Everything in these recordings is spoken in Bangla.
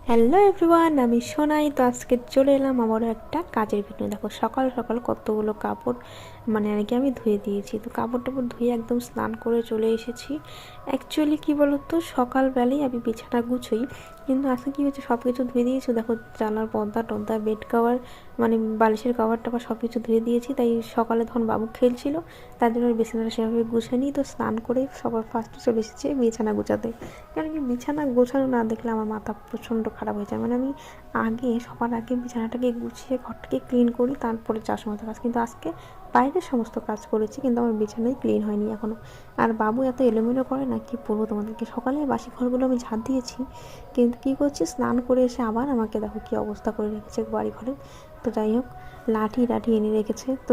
হ্যালো এভরিওয়ান, আমি সোনাই। তো আজকে চলে এলাম আমারও একটা কাজের ভিডিও। দেখো সকাল সকাল কতগুলো কাপড় আর কি আমি ধুয়ে দিয়েছি। তো কাপড় টাপড় ধুয়ে একদম স্নান করে চলে এসেছি। অ্যাকচুয়ালি কী বলতো, সকালবেলায় আমি বিছানা গুছোই, কিন্তু আজকে কী হয়েছে, সব কিছু ধুয়ে দিয়েছি। দেখো জানলার পর্দা টর্দা, বেড কভার, বালিশের কভার টাভার সব কিছু ধুয়ে দিয়েছি। তাই সকালে তখন বাবু খেলছিল, তার জন্য বিছানাটা সেভাবে গুছিয়ে নিই। তো স্নান করে সবার ফার্স্টে চলে এসেছি বিছানা গোছাতে। কারণ কি, বিছানা গোছানো না দেখলে আমার মাথা প্রচণ্ড খারাপ হয়ে যায়। আমি সবার আগে বিছানাটাকে গুছিয়ে ঘরটাকে ক্লিন করি, তারপরে যার সমস্ত কাজ। কিন্তু আজকে বাইরের সমস্ত কাজ করেছি, কিন্তু আমার বিছানাই ক্লিন হয়নি এখনও। আর বাবু এত এলোমেলো করে না, কি বলবো তোমাদেরকে। সকালে বাসি ঘরগুলো আমি ঝাড় দিয়েছি, কিন্তু কী করছি, স্নান করে এসে আবার আমাকে দেখো কী অবস্থা করে রেখেছে বাড়ি ঘরে। তো যাই হোক, লাঠি টাঠি এনে রেখেছে। তো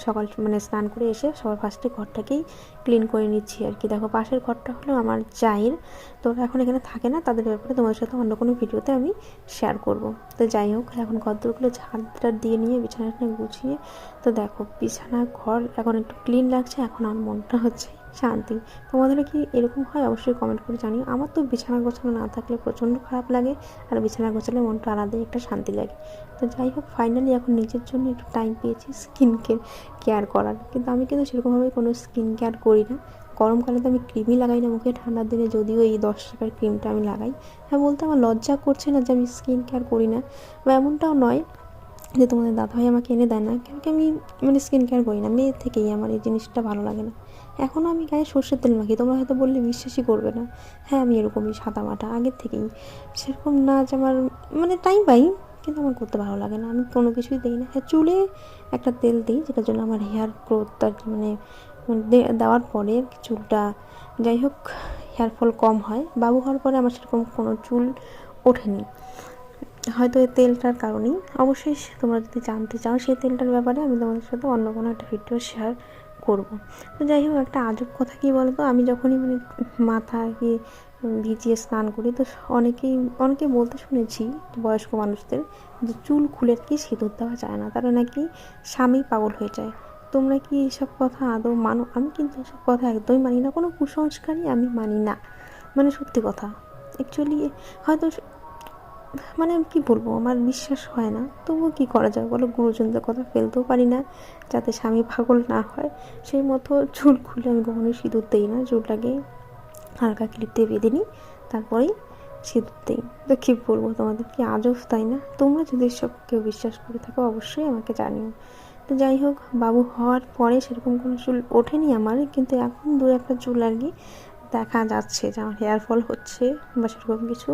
সকাল স্নান করে এসে সবার ফার্স্টে ঘরটাকেই ক্লিন করে নিচ্ছি আর কি। দেখো পাশের ঘরটা হলো আমার জায়ের, তো ওরা এখন এখানে থাকে না। তাদের ব্যাপারে তোমাদের সাথে অন্য কোনো ভিডিওতে আমি শেয়ার করব। তো যাই হোক, এখন ঘরদোরগুলো ঝাড় দিয়ে নিয়ে বিছানাটা গুছিয়ে, তো দেখো বিছানা ঘর এখন একটু ক্লিন লাগছে। এখন আমার মনটা হচ্ছে শান্তি। তোমাদের কি এরকম হয় অবশ্যই কমেন্ট করে জানিও। আমার তো বিছানা গোছানো না থাকলে প্রচণ্ড খারাপ লাগে, আর বিছানা গোছালে মনটা আলাদাই একটা শান্তি লাগে। তো যাই হোক, ফাইনালি এখন নিজের জন্য একটু টাইম পেয়েছি স্কিন কেয়ার করার। কিন্তু আমি সেরকমভাবে কোনো স্কিন কেয়ার করি না। গরমকালে তো আমি ক্রিমই লাগাই না মুখে, ঠান্ডার দিনে যদিও এই 10 টাকার ক্রিমটা আমি লাগাই। হ্যাঁ, বলতে আমার লজ্জা করছে না যে আমি স্কিন কেয়ার করি না, বা এমনটাও নয় যে তোমাদের দাদাভাই আমাকে এনে দেয় না। কেন কি, আমি স্কিন কেয়ার করি না, মেয়ের থেকেই আমার এই জিনিসটা ভালো লাগে না। এখনও আমি গায়ে সর্ষের তেল মাখি, তোমরা হয়তো বললে বিশ্বাসই করবে না। হ্যাঁ, আমি এরকমই সাদামাটা আগের থেকেই। সেরকম না যে আমার টাইম পাই, কিন্তু আমার করতে ভালো লাগে না। আমি কোনো কিছুই দিই না। হ্যাঁ, চুলে একটা তেল দিই, যেটার জন্য আমার হেয়ার গ্রোথ আর কি দেওয়ার পরে চুলটা, যাই হোক, হেয়ার ফল কম হয়। বাবু হওয়ার পরে আমার সেরকম কোনো চুল ওঠেনি, হয়তো এই তেলটার কারণেই। অবশ্যই তোমরা যদি জানতে চাও সেই তেলটার ব্যাপারে, আমি তোমাদের সাথে অন্য কোনো একটা ভিডিও শেয়ার করব। তো যাই হোক, একটা আজব কথা কী বলতো, আমি যখনই মাথা আর কি ভিজিয়ে স্নান করি, তো অনেকেই বলতে শুনেছি বয়স্ক মানুষদের, যে চুল খুলে কি সিঁদুর দেওয়া যায় না, তারা নাকি স্বামী পাগল হয়ে যায়। তোমরা কি এসব কথা আদৌ মানো? আমি কিন্তু এসব কথা একদমই মানি না, কোনো কুসংস্কারই আমি মানি না, সত্যি কথা। অ্যাকচুয়ালি হয়তো কি বলবো, আমার বিশ্বাস হয় না, তবুও কী করা যায় বলো, গুরুজনদের কথা ফেলতেও পারি না, যাতে স্বামী পাগল না হয়। সেই মতো চুল খুলে আমি কখনোই সিঁদুর দিই না। চুলটাকে হালকা ক্লিপ দিয়ে বেঁধে নিই, তারপরেই সিঁদুর দিই। তো কী বলবো তোমাদের, কি আজব তাই না? তোমরা যদি এসব কেউ বিশ্বাস করে থাকো অবশ্যই আমাকে জানিও। তো যাই হোক, বাবু হওয়ার পরে সেরকম কোনো চুল ওঠেনি আমার, কিন্তু এখন দু একটা চুল আর কি দেখা যাচ্ছে যে আমার হেয়ার ফল হচ্ছে বা সেরকম কিছু।